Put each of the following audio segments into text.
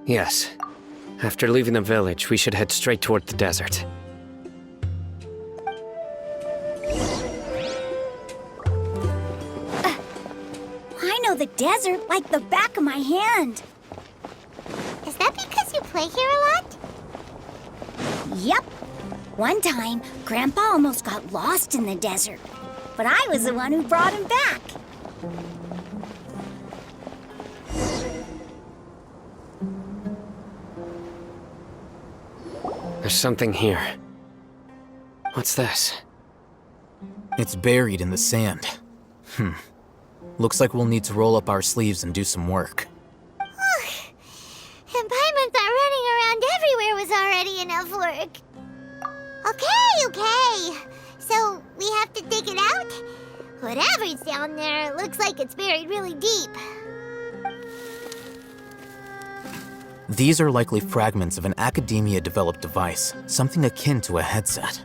Yes. After leaving the village, we should head straight toward the desert. I know the desert like the back of my hand. Is that because you play here a lot? Yep. One time, Grandpa almost got lost in the desert, but I was the one who brought him back. There's something here. What's this? It's buried in the sand. Looks like we'll need to roll up our sleeves and do some work. And Paimon thought running around everywhere was already enough work. Okay. So, we have to dig it out? Whatever's down there, looks like it's buried really deep. These are likely fragments of an Akademiya-developed device, something akin to a headset.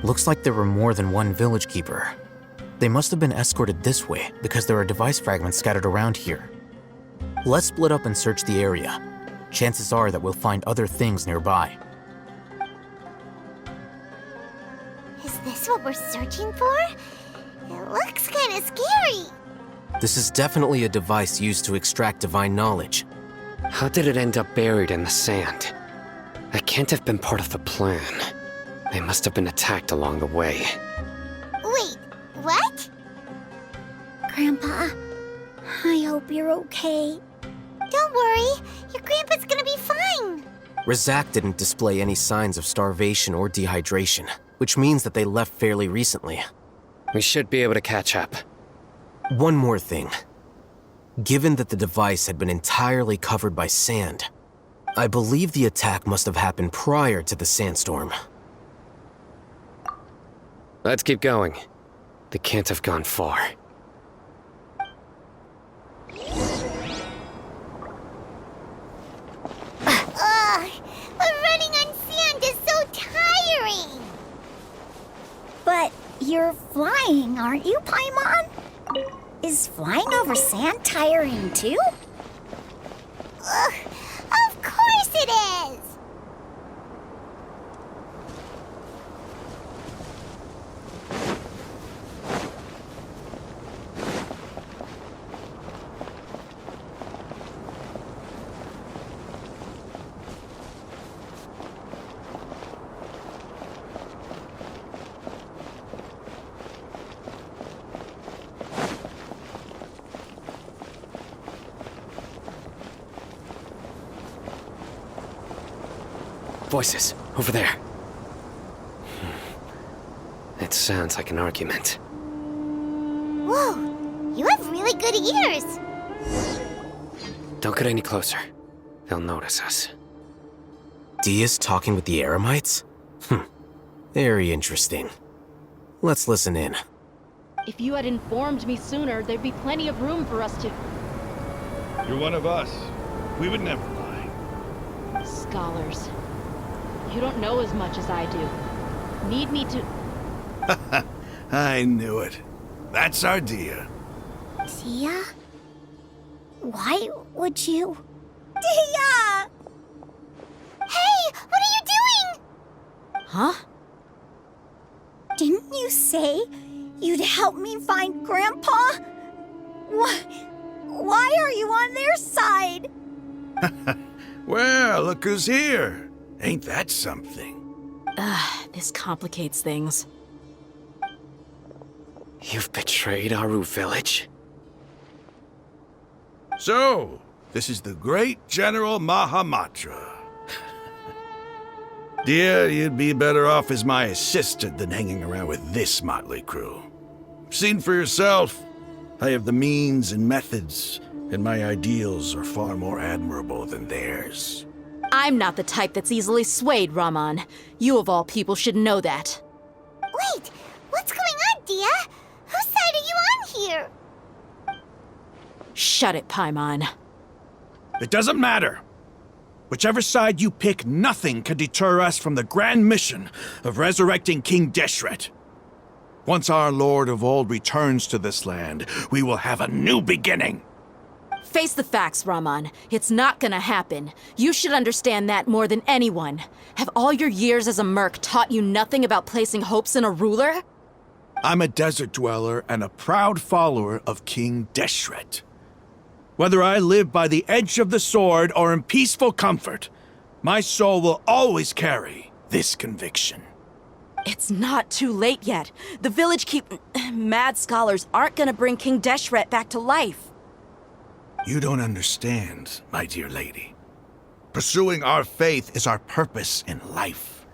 Looks like there were more than one village keeper. They must have been escorted this way because there are device fragments scattered around here. Let's split up and search the area. Chances are that we'll find other things nearby. Is this what we're searching for? It looks kind of scary. This is definitely a device used to extract divine knowledge. How did it end up buried in the sand? That can't have been part of the plan. They must have been attacked along the way. Wait, what? Grandpa, I hope you're okay. Don't worry, your grandpa's gonna be fine. Razak didn't display any signs of starvation or dehydration, which means that they left fairly recently. We should be able to catch up. One more thing. Given that the device had been entirely covered by sand, I believe the attack must have happened prior to the sandstorm. Let's keep going. They can't have gone far. Running on sand is so tiring. But you're flying, aren't you, Paimon? Is flying over sand tiring too? Of course it is! Voices, over there. It sounds like an argument. Whoa, you have really good ears. Don't get any closer. They'll notice us. Dehya's talking with the Eremites? Very interesting. Let's listen in. If you had informed me sooner, there'd be plenty of room for us to... You're one of us. We would never lie. Scholars. You don't know as much as I do. Need me to... I knew it. That's our Dehya. Dehya? Why would you... Dehya! Hey, what are you doing? Huh? Didn't you say you'd help me find Grandpa? Why are you on their side? Well, look who's here. Ain't that something? This complicates things. You've betrayed Aaru village? So, this is the great General Mahamatra. Dear, you'd be better off as my assistant than hanging around with this motley crew. Seen for yourself. I have the means and methods, and my ideals are far more admirable than theirs. I'm not the type that's easily swayed, Rahman. You of all people should know that. Wait, what's going on, Dehya? Whose side are you on here? Shut it, Paimon. It doesn't matter. Whichever side you pick, nothing can deter us from the grand mission of resurrecting King Deshret. Once our Lord of Old returns to this land, we will have a new beginning. Face the facts, Rahman. It's not gonna happen. You should understand that more than anyone. Have all your years as a merc taught you nothing about placing hopes in a ruler? I'm a desert dweller and a proud follower of King Deshret. Whether I live by the edge of the sword or in peaceful comfort, my soul will always carry this conviction. It's not too late yet. The village mad scholars aren't gonna bring King Deshret back to life. You don't understand, my dear lady. Pursuing our faith is our purpose in life.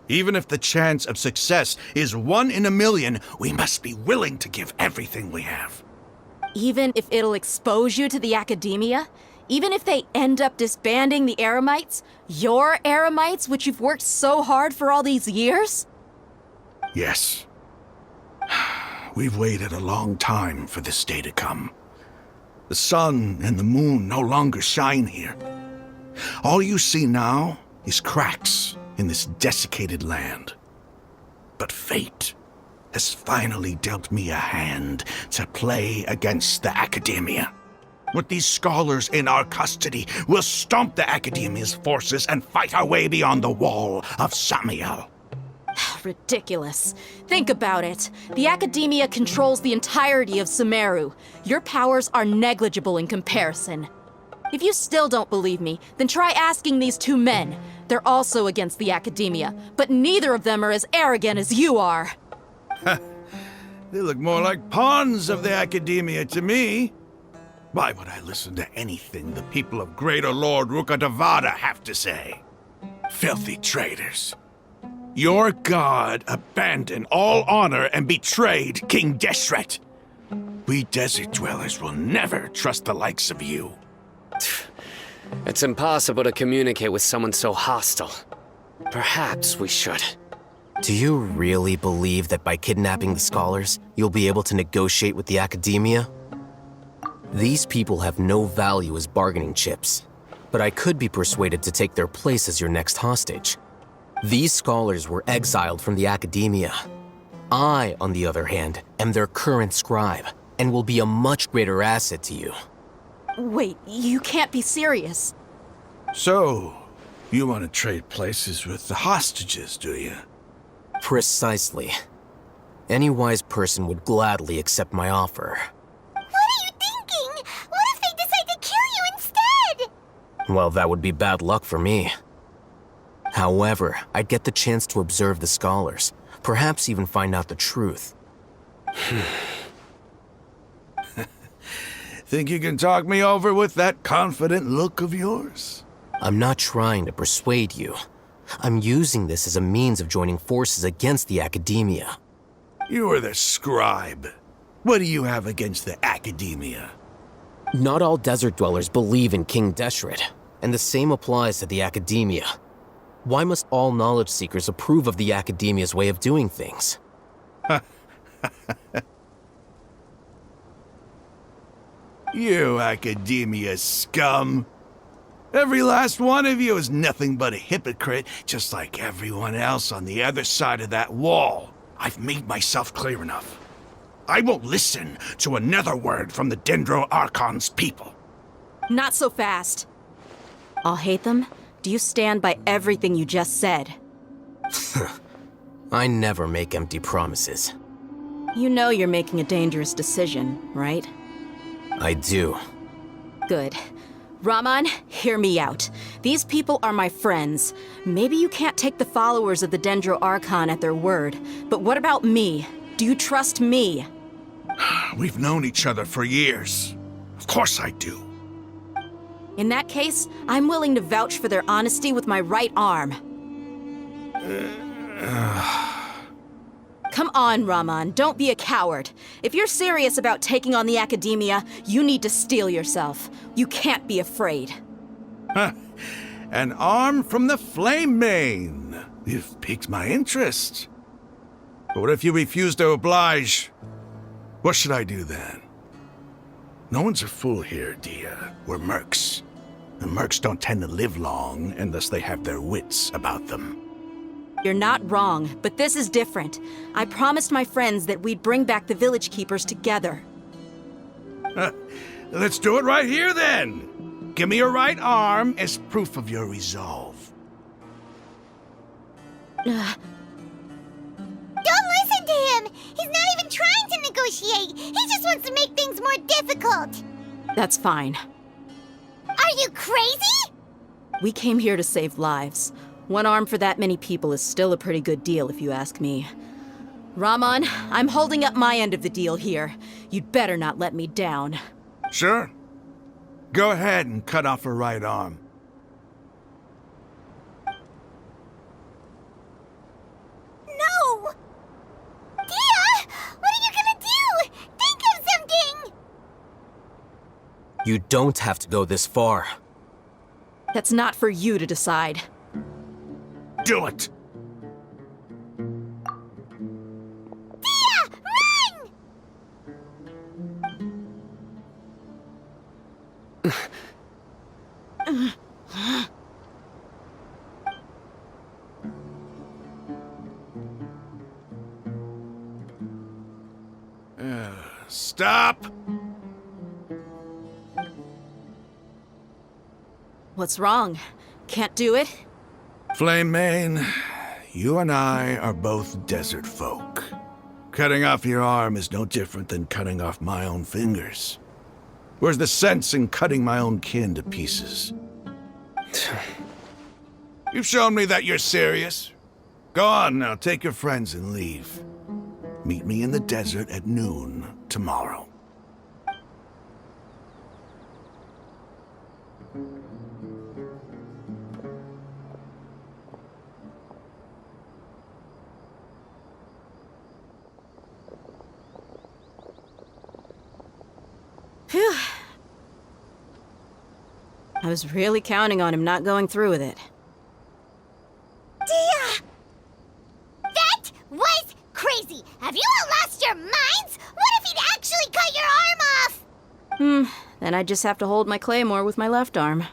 Even if the chance of success is 1 in a million, we must be willing to give everything we have. Even if it'll expose you to the Akademiya? Even if they end up disbanding the Eremites? Your Eremites, which you've worked so hard for all these years? Yes. We've waited a long time for this day to come. The sun and the moon no longer shine here. All you see now is cracks in this desiccated land. But fate has finally dealt me a hand to play against the Akademiya. With these scholars in our custody, we'll stomp the Akademiya's forces and fight our way beyond the wall of Samiel. Ridiculous. Think about it. The Akademiya controls the entirety of Sumeru. Your powers are negligible in comparison. If you still don't believe me, then try asking these 2 men. They're also against the Akademiya, but neither of them are as arrogant as you are. They look more like pawns of the Akademiya to me. Why would I listen to anything the people of Greater Lord Rukkhadevata have to say? Filthy traitors. Your god abandoned all honor and betrayed King Deshret. We desert dwellers will never trust the likes of you. It's impossible to communicate with someone so hostile. Perhaps we should. Do you really believe that by kidnapping the scholars, you'll be able to negotiate with the Akademiya? These people have no value as bargaining chips, but I could be persuaded to take their place as your next hostage. These scholars were exiled from the Akademiya. I, on the other hand, am their current scribe, and will be a much greater asset to you. Wait, you can't be serious. So, you want to trade places with the hostages, do you? Precisely. Any wise person would gladly accept my offer. What are you thinking? What if they decide to kill you instead? Well, that would be bad luck for me. However, I'd get the chance to observe the scholars, perhaps even find out the truth. Think you can talk me over with that confident look of yours? I'm not trying to persuade you. I'm using this as a means of joining forces against the Akademiya. You are the scribe. What do you have against the Akademiya? Not all desert dwellers believe in King Deshret, and the same applies to the Akademiya. Why must all knowledge seekers approve of the Akademiya's way of doing things? You Akademiya scum. Every last one of you is nothing but a hypocrite, just like everyone else on the other side of that wall. I've made myself clear enough. I won't listen to another word from the Dendro Archon's people. Not so fast. Alhaitham, do you stand by everything you just said? I never make empty promises. You know you're making a dangerous decision, right? I do. Good. Rahman, hear me out. These people are my friends. Maybe you can't take the followers of the Dendro Archon at their word, but what about me? Do you trust me? We've known each other for years. Of course I do. In that case, I'm willing to vouch for their honesty with my right arm. Come on, Rahman, don't be a coward. If you're serious about taking on the Akademiya, you need to steel yourself. You can't be afraid. An arm from the Flame Mane. You've piqued my interest. But what if you refuse to oblige? What should I do then? No one's a fool here, Dehya. We're mercs. And mercs don't tend to live long unless they have their wits about them. You're not wrong, but this is different. I promised my friends that we'd bring back the village keepers together. Let's do it right here then. Give me your right arm as proof of your resolve. Don't listen to him! He's not even trying to negotiate! He just wants to make things more difficult! That's fine. Are you crazy? We came here to save lives. One arm for that many people is still a pretty good deal, if you ask me. Rahman, I'm holding up my end of the deal here. You'd better not let me down. Sure. Go ahead and cut off her right arm. No! Dehya! What are you gonna do? Think of something! You don't have to go this far. That's not for you to decide. Do it! Dehya! Run! Stop! What's wrong? Can't do it? Flame Mane, you and I are both desert folk. Cutting off your arm is no different than cutting off my own fingers. Where's the sense in cutting my own kin to pieces? You've shown me that you're serious. Go on now, take your friends and leave. Meet me in the desert at noon tomorrow. Phew. I was really counting on him not going through with it. Dehya! That was crazy! Have you all lost your minds? What if he'd actually cut your arm off? Then I just have to hold my claymore with my left arm.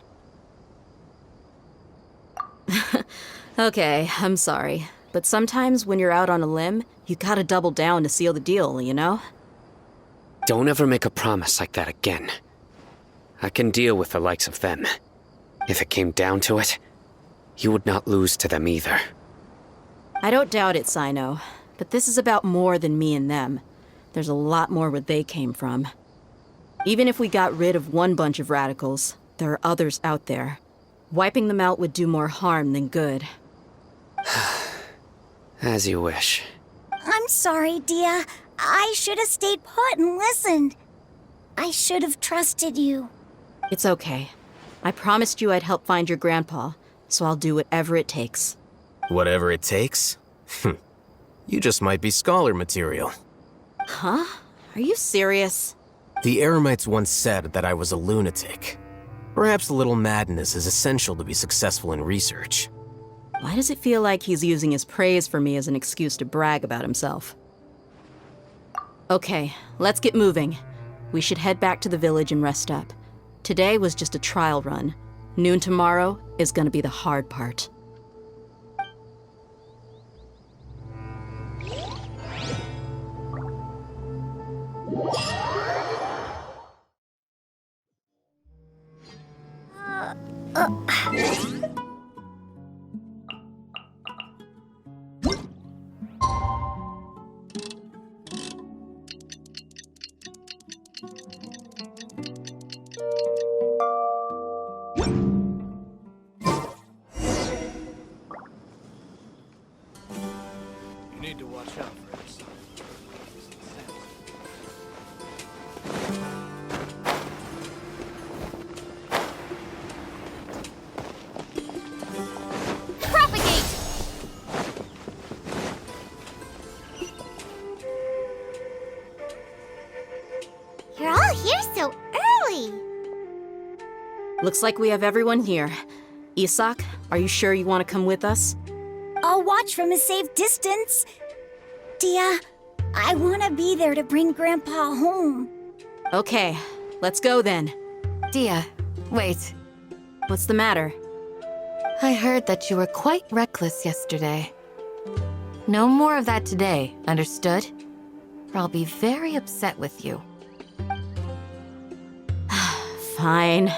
Okay, I'm sorry. But sometimes when you're out on a limb, you gotta double down to seal the deal, you know? Don't ever make a promise like that again. I can deal with the likes of them. If it came down to it, you would not lose to them either. I don't doubt it, Cyno. But this is about more than me and them. There's a lot more where they came from. Even if we got rid of one bunch of radicals, there are others out there. Wiping them out would do more harm than good. As you wish. I'm sorry, Dehya. I should have stayed put and listened. I should have trusted you. It's okay. I promised you I'd help find your grandpa, so I'll do whatever it takes. Whatever it takes? You just might be scholar material. Huh? Are you serious? The Eremites once said that I was a lunatic. Perhaps a little madness is essential to be successful in research. Why does it feel like he's using his praise for me as an excuse to brag about himself? Okay, let's get moving. We should head back to the village and rest up. Today was just a trial run. Noon tomorrow is gonna be the hard part. all here so early? Looks like we have everyone here. Isak, are you sure you want to come with us? I'll watch from a safe distance. Dehya, I want to be there to bring Grandpa home. Okay, let's go then. Dehya, wait. What's the matter? I heard that you were quite reckless yesterday. No more of that today, understood? Or I'll be very upset with you. Fine.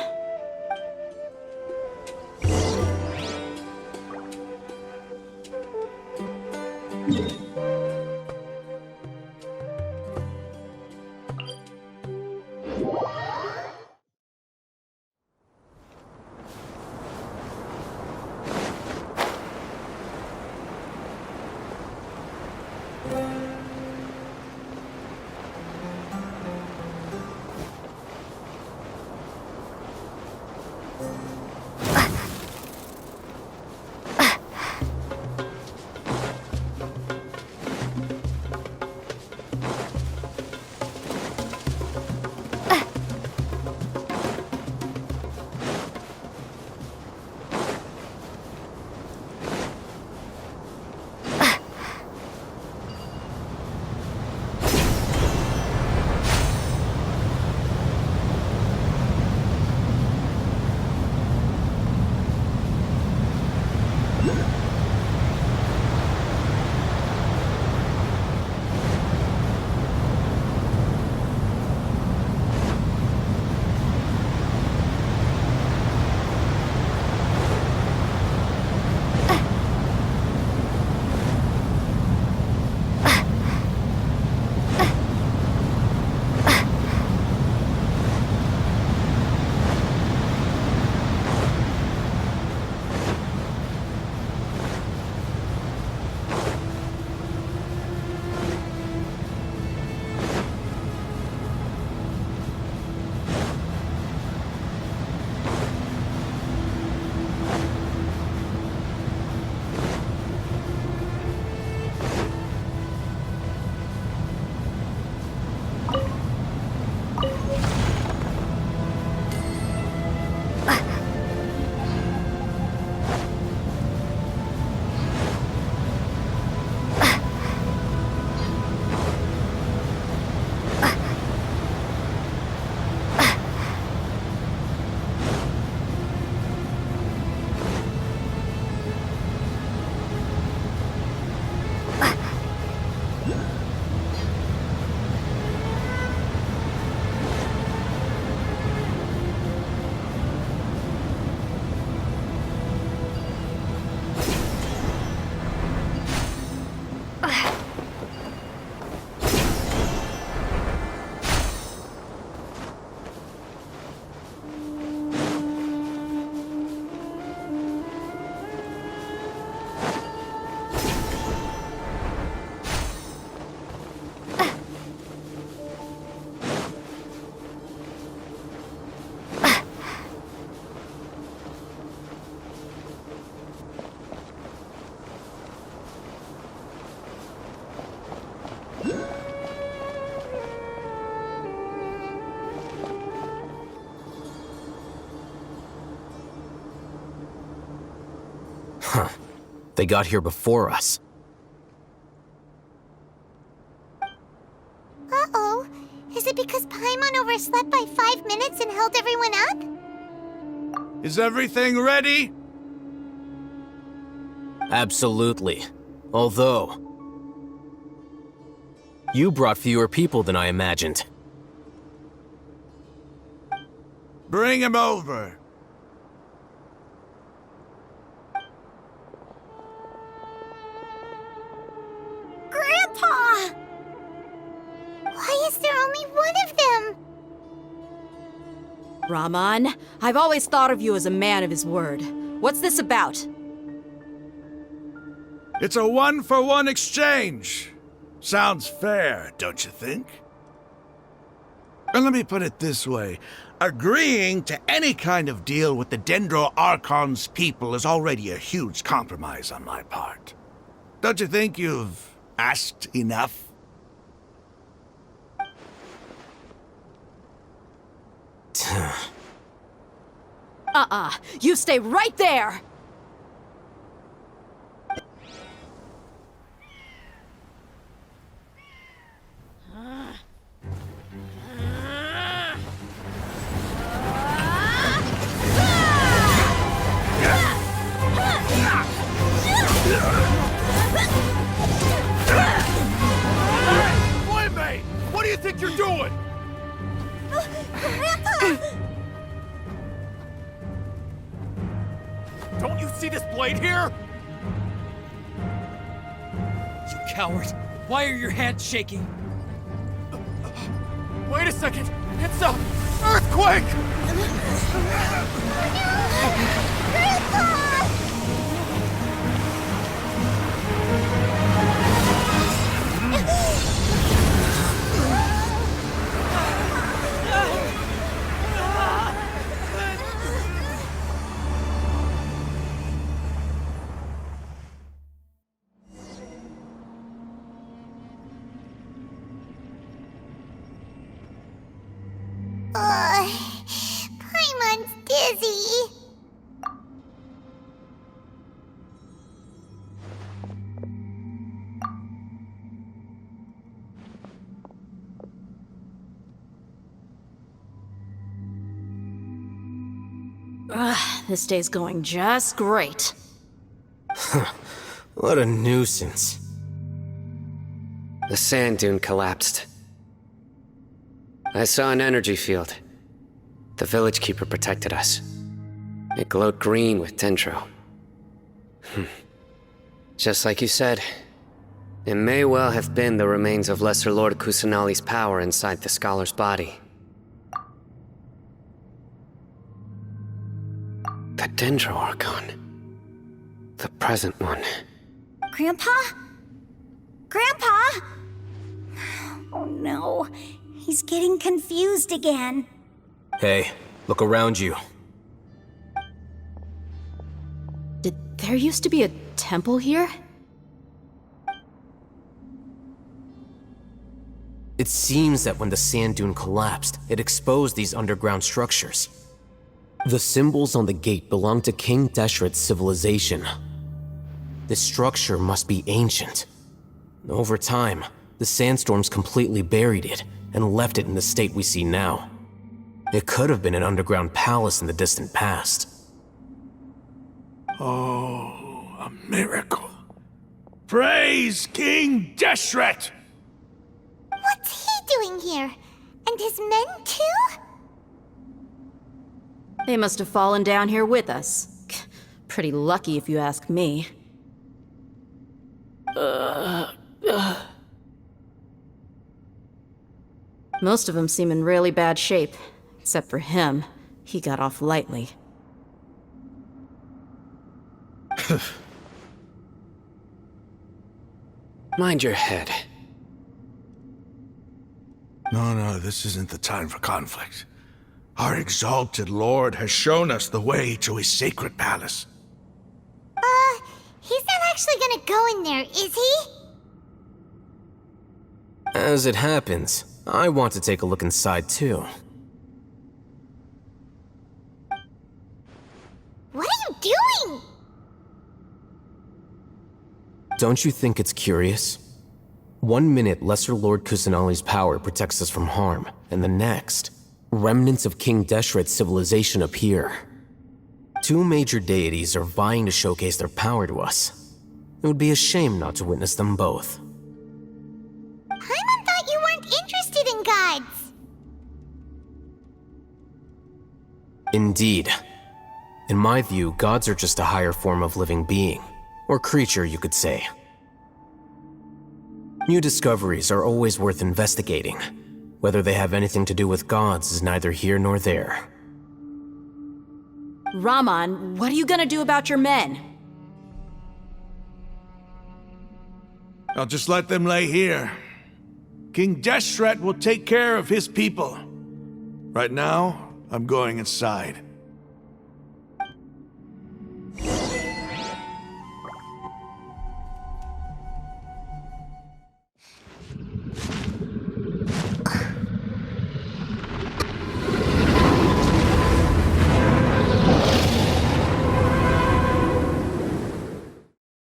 Huh. They got here before us. Uh-oh. Is it because Paimon overslept by 5 minutes and held everyone up? Is everything ready? Absolutely. Although, you brought fewer people than I imagined. Bring him over. Grandpa! Why is there only one of them? Rahman, I've always thought of you as a man of his word. What's this about? It's a 1-for-1 exchange. Sounds fair, don't you think? And let me put it this way. Agreeing to any kind of deal with the Dendro Archon's people is already a huge compromise on my part. Don't you think you've asked enough? You stay right there! What do you think you're doing? Don't you see this blade here? You coward! Why are your hands shaking? Wait a second! It's a earthquake! Paimon's dizzy. This day's going just great. What a nuisance. The sand dune collapsed. I saw an energy field. The village keeper protected us. It glowed green with dendro. Just like you said, it may well have been the remains of Lesser Lord Kusanali's power inside the scholar's body. The dendro archon. The present one. Grandpa? Grandpa? Oh no, he's getting confused again. Hey, look around you. Did there used to be a temple here? It seems that when the sand dune collapsed, it exposed these underground structures. The symbols on the gate belong to King Deshret's civilization. This structure must be ancient. Over time, the sandstorms completely buried it and left it in the state we see now. It could have been an underground palace in the distant past. Oh, a miracle. Praise King Deshret! What's he doing here? And his men too? They must have fallen down here with us. Pretty lucky if you ask me. Most of them seem in really bad shape. Except for him. He got off lightly. Mind your head. No, this isn't the time for conflict. Our exalted lord has shown us the way to his sacred palace. He's not actually gonna go in there, is he? As it happens, I want to take a look inside too. What are you doing? Don't you think it's curious? 1 minute, Lesser Lord Kusanali's power protects us from harm, and the next, remnants of King Deshret's civilization appear. 2 major deities are vying to showcase their power to us. It would be a shame not to witness them both. Paimon thought you weren't interested in gods. Indeed. In my view, gods are just a higher form of living being, or creature, you could say. New discoveries are always worth investigating. Whether they have anything to do with gods is neither here nor there. Rahman, what are you gonna do about your men? I'll just let them lay here. King Deshret will take care of his people. Right now, I'm going inside.